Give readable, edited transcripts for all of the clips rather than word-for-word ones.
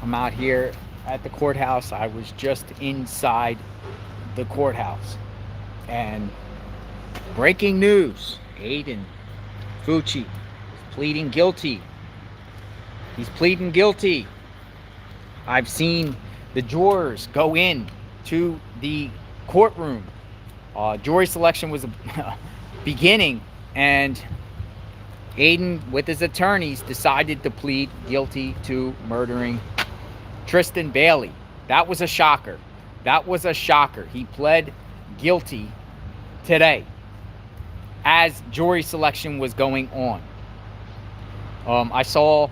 I'm out here at the courthouse. I was just inside the courthouse. And breaking news, Aiden Fucci is pleading guilty. He's pleading guilty. I've seen the jurors go in to the courtroom. Jury selection was beginning, and Aiden, with his attorneys, decided to plead guilty to murdering Tristan Bailey. That was a shocker. That was a shocker. He pled guilty today as jury selection was going on. I saw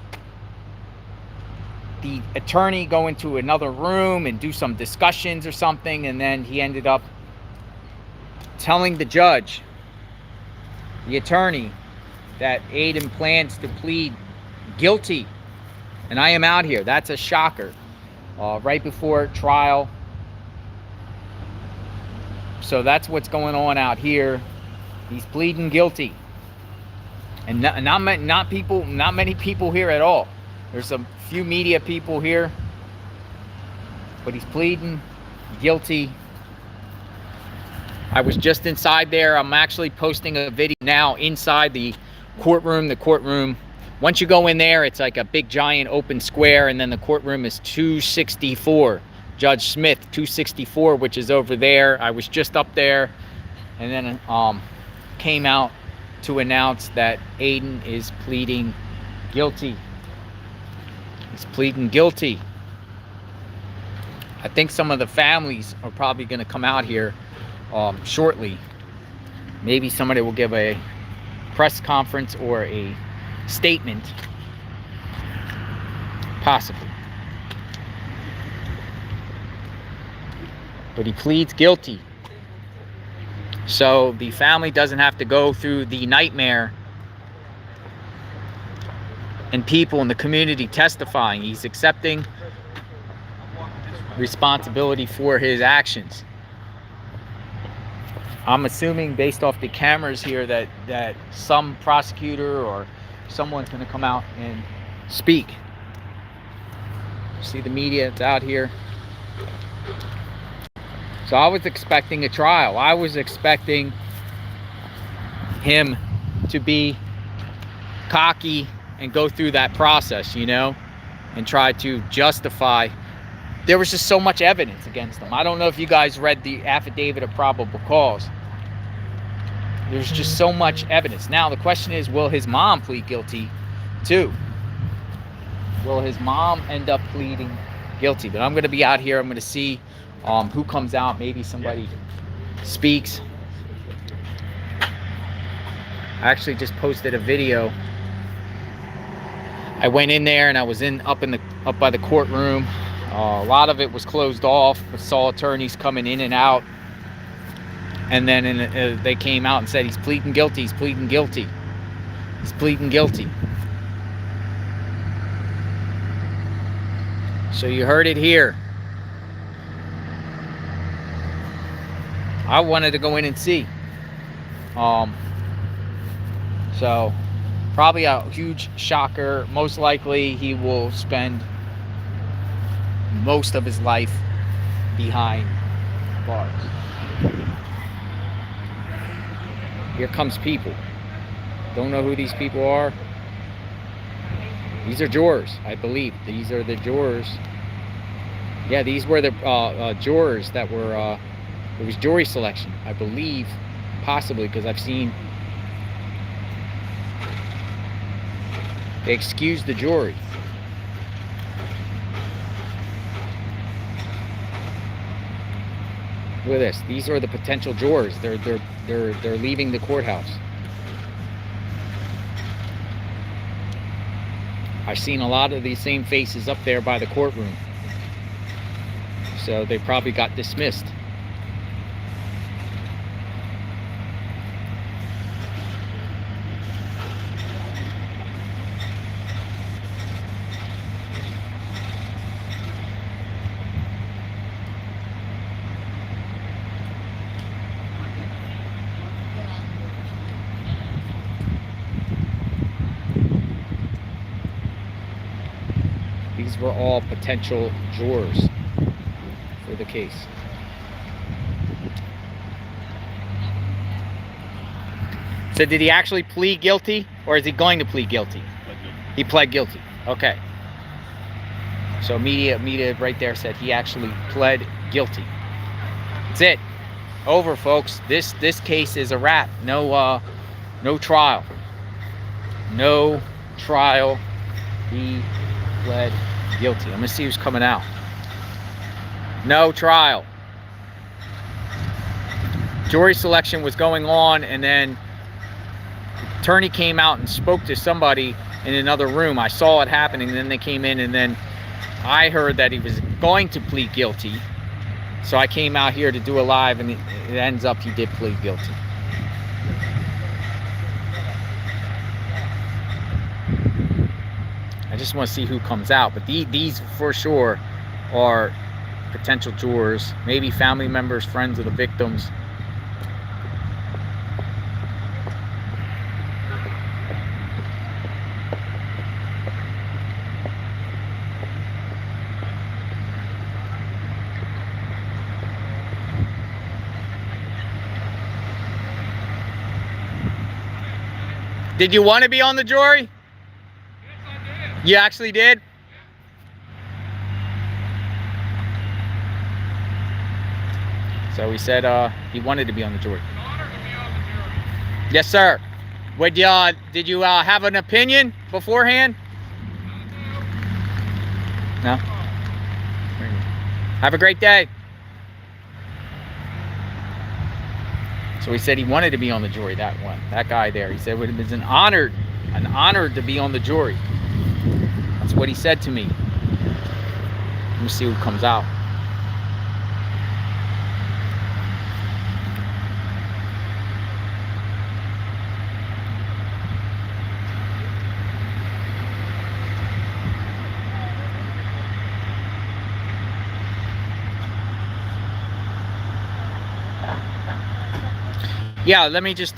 the attorney go into another room and do some discussions or something, and then he ended up telling the judge, the attorney, that Aiden plans to plead guilty. And I am out here. That's a shocker. Right before trial. So that's what's going on out here. He's pleading guilty. And not many people here at all. There's a few media people here. But he's pleading guilty. I was just inside there. I'm actually posting a video now inside the courtroom. The courtroom, once you go in there, it's like a big giant open square, and then the courtroom is 264. Judge Smith 264, which is over there. I was just up there, and then came out to announce that Aiden is pleading guilty. He's pleading guilty. I think some of the families are probably going to come out here shortly. Maybe somebody will give a press conference or a statement, possibly. But he pleads guilty, so the family doesn't have to go through the nightmare and people in the community testifying. He's accepting responsibility for his actions. I'm assuming, based off the cameras here, that some prosecutor or someone's going to come out and speak. See the media, it's out here. So I was expecting a trial. I was expecting him to be cocky and go through that process, you know, and try to justify. There was just so much evidence against him. I don't know if you guys read the affidavit of probable cause. There's just so much evidence. Now the question is, will his mom plead guilty too? Will his mom end up pleading guilty? But I'm going to be out here. I'm going to see who comes out. Maybe somebody speaks. I actually just posted a video. I went in there and I was up by the courtroom. A lot of it was closed off. I saw attorneys coming in and out. And then they came out and said, he's pleading guilty, he's pleading guilty. He's pleading guilty. So you heard it here. I wanted to go in and see. So probably a huge shocker. Most likely he will spend most of his life behind bars. Here comes people. Don't know who these people are. These are jurors, I believe. These are the jurors. Yeah, these were the jurors that were, it was jury selection, I believe, possibly, because I've seen they excused the jury. Look at this. These are the potential jurors. They're leaving the courthouse. I've seen a lot of these same faces up there by the courtroom. So they probably got dismissed. These were all potential jurors for the case. So did he actually plead guilty, or is he going to plead guilty? He pled guilty. Okay. So media right there said he actually pled guilty. That's it. Over, folks. This case is a wrap. No trial. No trial. He pled guilty. I'm gonna see who's coming out. No trial. Jury selection was going on, and then attorney came out and spoke to somebody in another room. I saw it happening, and then they came in, and then I heard that he was going to plead guilty. So I came out here to do a live, and it ends up he did plead guilty. I just want to see who comes out, but these for sure are potential jurors, maybe family members, friends of the victims. Did you want to be on the jury? Yes, I did. You actually did? So he said he wanted to be on the jury. It's an honor to be on the jury. Yes, sir. Did you have an opinion beforehand? No? Have a great day. So he said he wanted to be on the jury, that guy there. He said it was an honor to be on the jury. That's what he said to me. Let me see who comes out. Yeah, let me just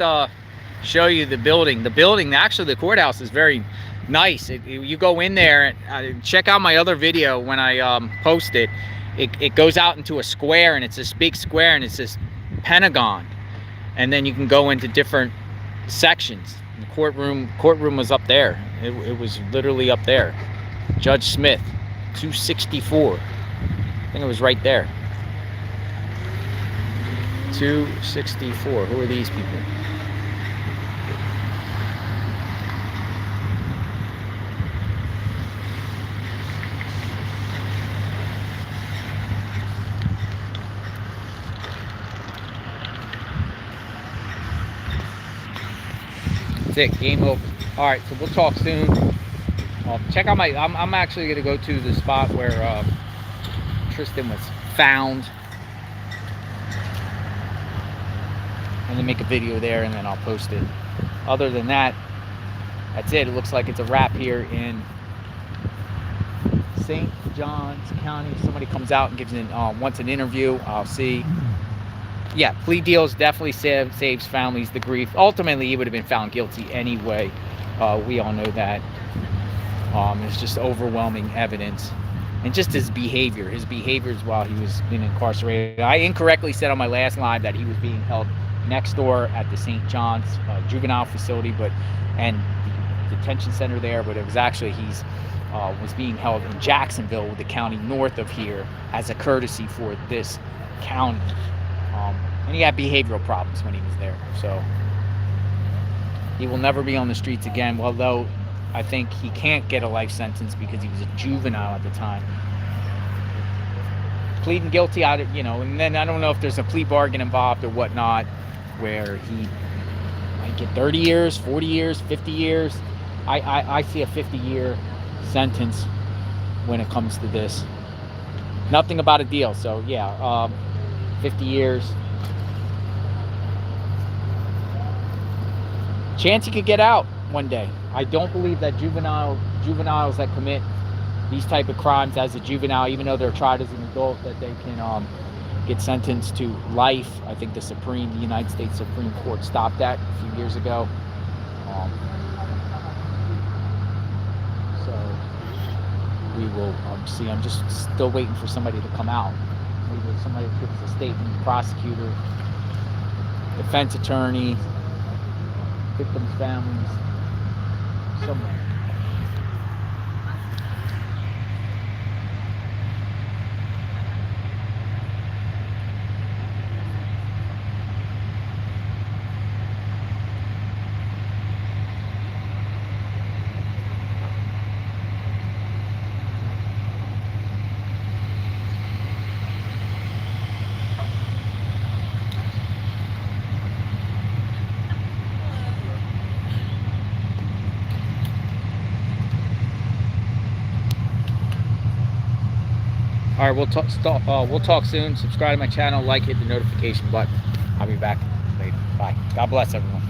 show you the building. The building, actually the courthouse is very nice. You go in there, check out my other video when I post it. It goes out into a square, and it's this big square, and it's this pentagon. And then you can go into different sections. The courtroom was up there. It was literally up there. Judge Smith, 264. I think it was right there. 264. Who are these people? That's it. Game over. All right, so we'll talk soon. Check out my. I'm actually gonna go to the spot where Tristan was found. And then make a video there, and then I'll post it. Other than that, that's it. It looks like it's a wrap here in St. Johns County. If somebody comes out and wants an interview, I'll see. Yeah, plea deals definitely saves families the grief. Ultimately, he would have been found guilty anyway. We all know that. It's just overwhelming evidence. And just his behaviors while he was being incarcerated. I incorrectly said on my last live that he was being held next door at the St. John's juvenile facility, and the detention center there, but it was actually was being held in Jacksonville, the county north of here, as a courtesy for this county. And he had behavioral problems when he was there, so he will never be on the streets again. Although I think he can't get a life sentence because he was a juvenile at the time. Pleading guilty, and then I don't know if there's a plea bargain involved or whatnot, where he might get 30 years, 40 years, 50 years. I see a 50-year sentence when it comes to this. Nothing about a deal, so yeah, 50 years. Chance he could get out one day. I don't believe that juveniles that commit these type of crimes as a juvenile, even though they're tried as an adult, that they can get sentenced to life. I think the United States Supreme Court stopped that a few years ago. So we will see. I'm just still waiting for somebody to come out. Maybe somebody gives us a statement, prosecutor, defense attorney, victims' families, someone. All right, we'll talk soon. Subscribe to my channel, like, hit the notification button. I'll be back later. Bye. God bless everyone.